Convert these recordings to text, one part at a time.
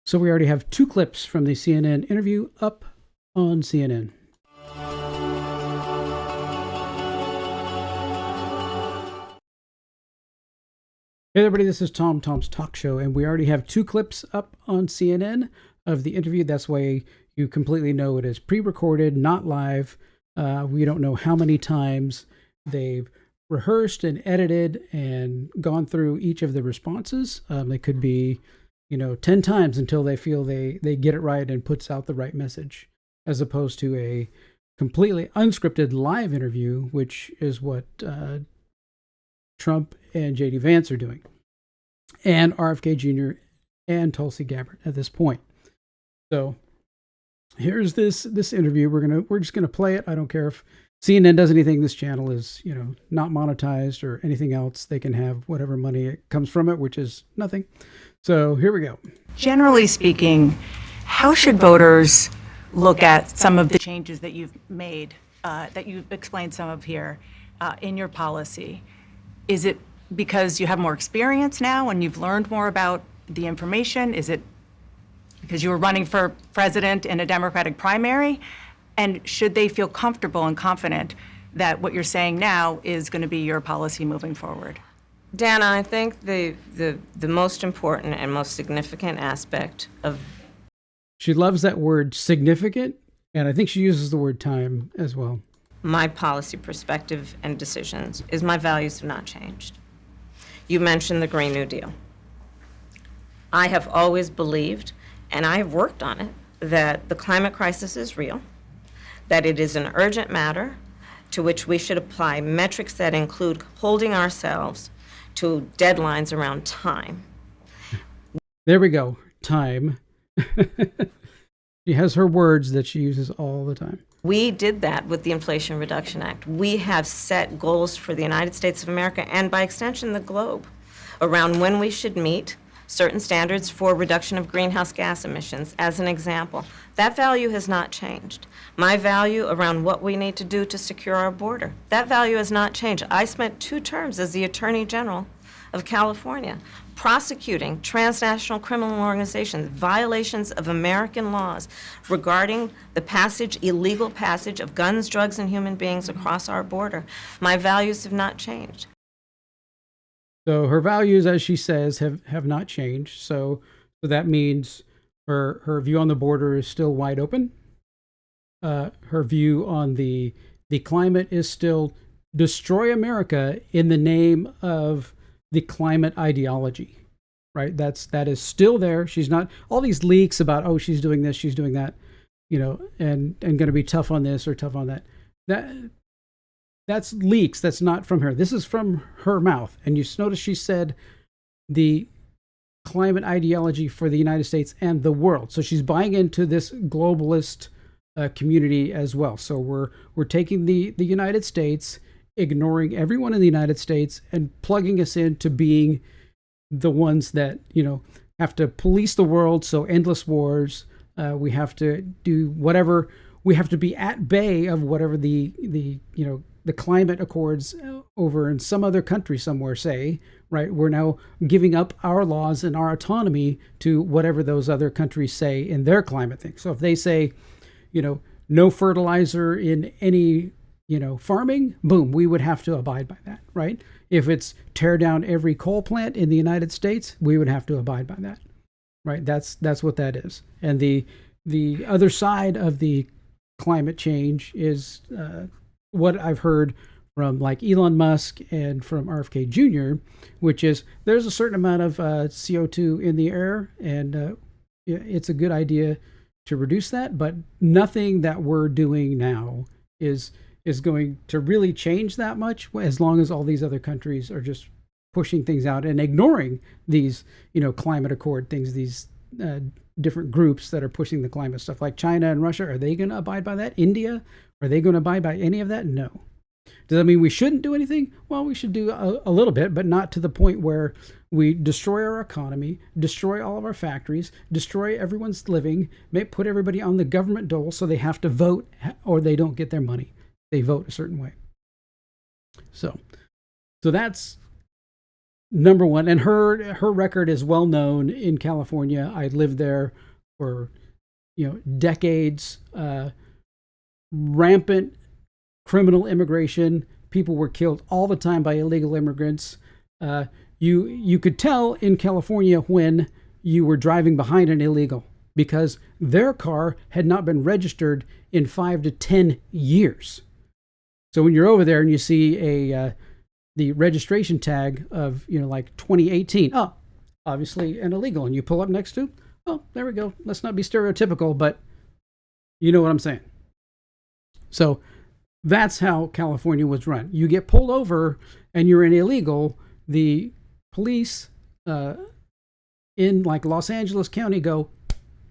So we already have two clips from the CNN interview up on CNN. Hey everybody, this is Tom's Talk Show, and we already have two clips up on CNN of the interview. That's why you completely know it is pre-recorded, not live. We don't know how many times they've rehearsed and edited and gone through each of the responses. It could be, 10 times until they feel they get it right and puts out the right message, as opposed to a completely unscripted live interview, which is what Trump and J.D. Vance are doing, and RFK Jr. and Tulsi Gabbard at this point. So here's this interview. We're just gonna play it. I don't care if CNN does anything. This channel is not monetized or anything else. They can have whatever money it comes from it, which is nothing. So here we go. Generally speaking, how should voters look at some of the changes that you've made, that you've explained some of here in your policy? Is it because you have more experience now and you've learned more about the information? Is it because you were running for president in a Democratic primary? And should they feel comfortable and confident that what you're saying now is going to be your policy moving forward? Dana, I think the most important and most significant aspect of... She loves that word significant, and I think she uses the word time as well. My policy perspective and decisions is my values have not changed. You mentioned the Green New Deal. I have always believed, and I have worked on it, that the climate crisis is real, that it is an urgent matter to which we should apply metrics that include holding ourselves to deadlines around time. There we go. Time. She has her words that she uses all the time. We did that with the Inflation Reduction Act. We have set goals for the United States of America and by extension the globe around when we should meet certain standards for reduction of greenhouse gas emissions, as an example. That value has not changed. My value around what we need to do to secure our border, that value has not changed. I spent 2 terms as the Attorney General of California prosecuting transnational criminal organizations, violations of American laws regarding the illegal passage of guns, drugs, and human beings across our border. My values have not changed. So her values, as she says, have not changed. So that means her view on the border is still wide open. Her view on the climate is still destroy America in the name of the climate ideology, right? That is still there. She's not all these leaks about, oh, she's doing this, she's doing that, and going to be tough on this or tough on that. That's leaks. That's not from her. This is from her mouth. And you notice she said the climate ideology for the United States and the world. So she's buying into this globalist community as well. So we're taking the United States, ignoring everyone in the United States, and plugging us into being the ones that have to police the world. So endless wars. We have to do whatever. We have to be at bay of whatever the climate accords over in some other country somewhere say, right? We're now giving up our laws and our autonomy to whatever those other countries say in their climate thing. So if they say, no fertilizer in any, farming, boom, we would have to abide by that, right? If it's tear down every coal plant in the United States, we would have to abide by that, right? That's what that is. And the other side of the climate change is, what I've heard from like Elon Musk and from RFK Jr., which is there's a certain amount of CO2 in the air, and it's a good idea to reduce that, but nothing that we're doing now is going to really change that much, as long as all these other countries are just pushing things out and ignoring these, climate accord things, these different groups that are pushing the climate stuff, like China and Russia. Are they going to abide by that? India? Are they going to abide by any of that? No. Does that mean we shouldn't do anything? Well, we should do a little bit, but not to the point where we destroy our economy, destroy all of our factories, destroy everyone's living, put everybody on the government dole so they have to vote or they don't get their money. They vote a certain way. So that's number one, and her record is well known in California. I lived there for decades. Rampant criminal immigration. People were killed all the time by illegal immigrants. You could tell in California when you were driving behind an illegal because their car had not been registered in 5 to 10 years. So when you're over there and you see the registration tag of like 2018, oh, obviously an illegal, and you pull up next to, oh, there we go. Let's not be stereotypical, but you know what I'm saying. So that's how California was run. You get pulled over and you're an illegal, the police in like Los Angeles County go,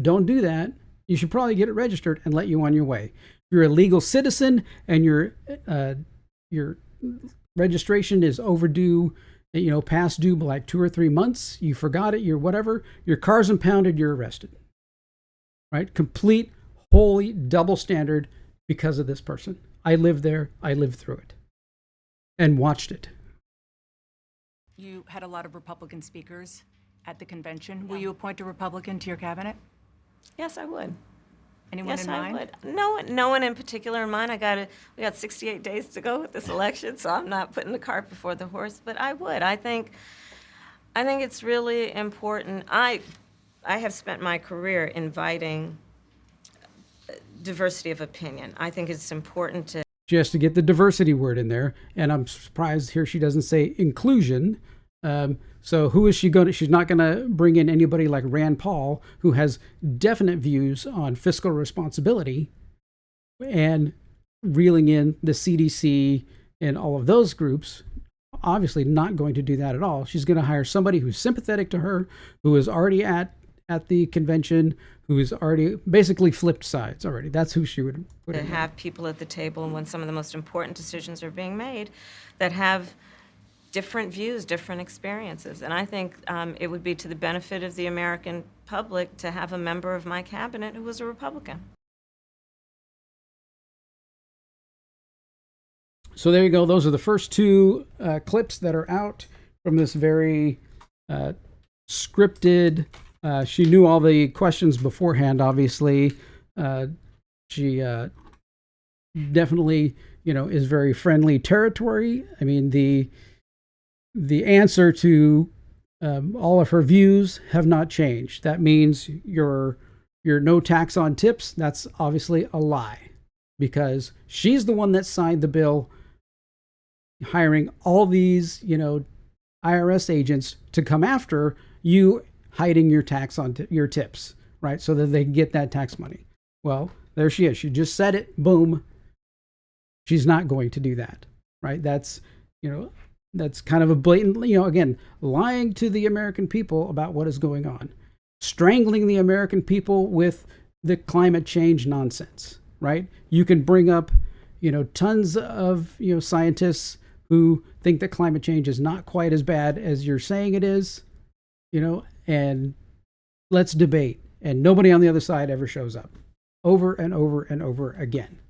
don't do that. You should probably get it registered and let you on your way. If you're a legal citizen and your registration is overdue, past due by like 2 or 3 months, you forgot it, you're whatever, your car's impounded, you're arrested. Right? Complete, wholly double standard because of this person. I lived there. I lived through it and watched it. You had a lot of Republican speakers at the convention. Will you appoint a Republican to your cabinet? Yes, I would. Anyone Yes, in I mind? would. No one in particular in mind. We got 68 days to go with this election, so I'm not putting the cart before the horse. But I would. I think it's really important. I have spent my career inviting diversity of opinion. I think it's important to. She has to get the diversity word in there, and I'm surprised here she doesn't say inclusion. So who is she going to? She's not going to bring in anybody like Rand Paul, who has definite views on fiscal responsibility, and reeling in the CDC and all of those groups. Obviously, not going to do that at all. She's going to hire somebody who's sympathetic to her, who is already at the convention, who is already basically flipped sides already. That's who she would put To in. have people at the table when some of the most important decisions are being made that have different views, different experiences. And I think it would be to the benefit of the American public to have a member of my cabinet who was a Republican. So there you go. Those are the first two clips that are out from this very scripted. She knew all the questions beforehand, obviously. She definitely, is very friendly territory. I mean, the answer to all of her views have not changed. That means your no tax on tips. That's obviously a lie because she's the one that signed the bill hiring all these, IRS agents to come after you hiding your tax on your tips, right? So that they can get that tax money. Well, there she is. She just said it. Boom. She's not going to do that, right? That's kind of a blatant, again, lying to the American people about what is going on, strangling the American people with the climate change nonsense, right? You can bring up, tons of, scientists who think that climate change is not quite as bad as you're saying it is, and let's debate. And nobody on the other side ever shows up over and over and over again.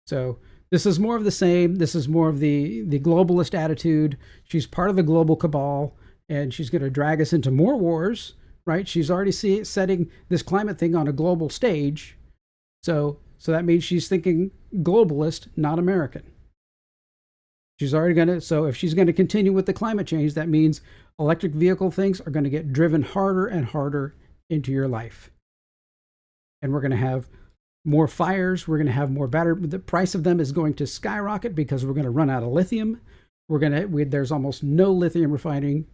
So this is more of the same. This is more of the globalist attitude. She's part of the global cabal, and she's going to drag us into more wars, right? She's already setting this climate thing on a global stage. So that means she's thinking globalist, not American. She's already going to, so if she's going to continue with the climate change, that means electric vehicle things are going to get driven harder and harder into your life. And we're going to have more fires. We're going to have more battery. The price of them is going to skyrocket because we're going to run out of lithium. There's almost no lithium refining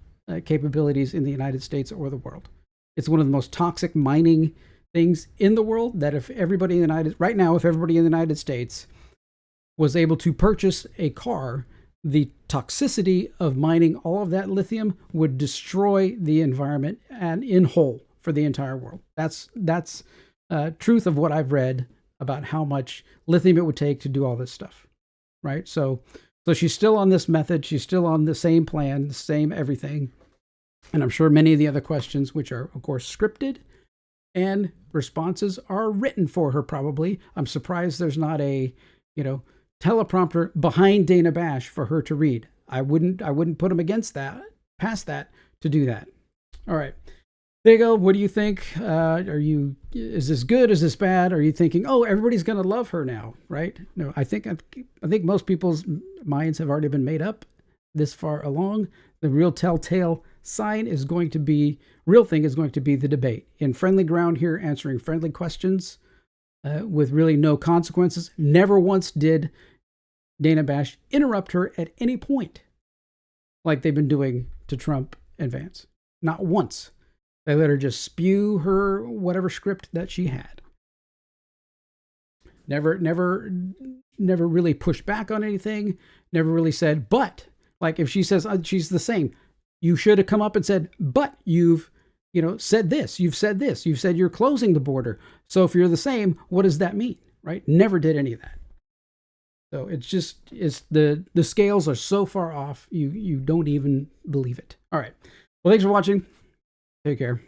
capabilities in the United States or the world. It's one of the most toxic mining things in the world that if everybody in the United States was able to purchase a car, the toxicity of mining all of that lithium would destroy the environment and in whole for the entire world. That's truth of what I've read about how much lithium it would take to do all this stuff, right? So she's still on this method. She's still on the same plan, the same everything. And I'm sure many of the other questions, which are, of course, scripted and responses are written for her probably. I'm surprised there's not a, teleprompter behind Dana Bash for her to read. I wouldn't put him against that, past that to do that. All right. There you go. What do you think? Is this good? Is this bad? Are you thinking, oh, everybody's going to love her now, right? No, I think most people's minds have already been made up this far along. The real telltale sign is going to be, real thing is going to be the debate in friendly ground here, answering friendly questions with really no consequences. Never once did Dana Bash interrupt her at any point, like they've been doing to Trump and Vance. Not once. They let her just spew her whatever script that she had. Never really pushed back on anything. Never really said, but, like if she says she's the same, you should have come up and said, but you've, said this, you've said this, you've said you're closing the border. So if you're the same, what does that mean, right? Never did any of that. So it's the scales are so far off, you don't even believe it. All right. Well, thanks for watching. Take care.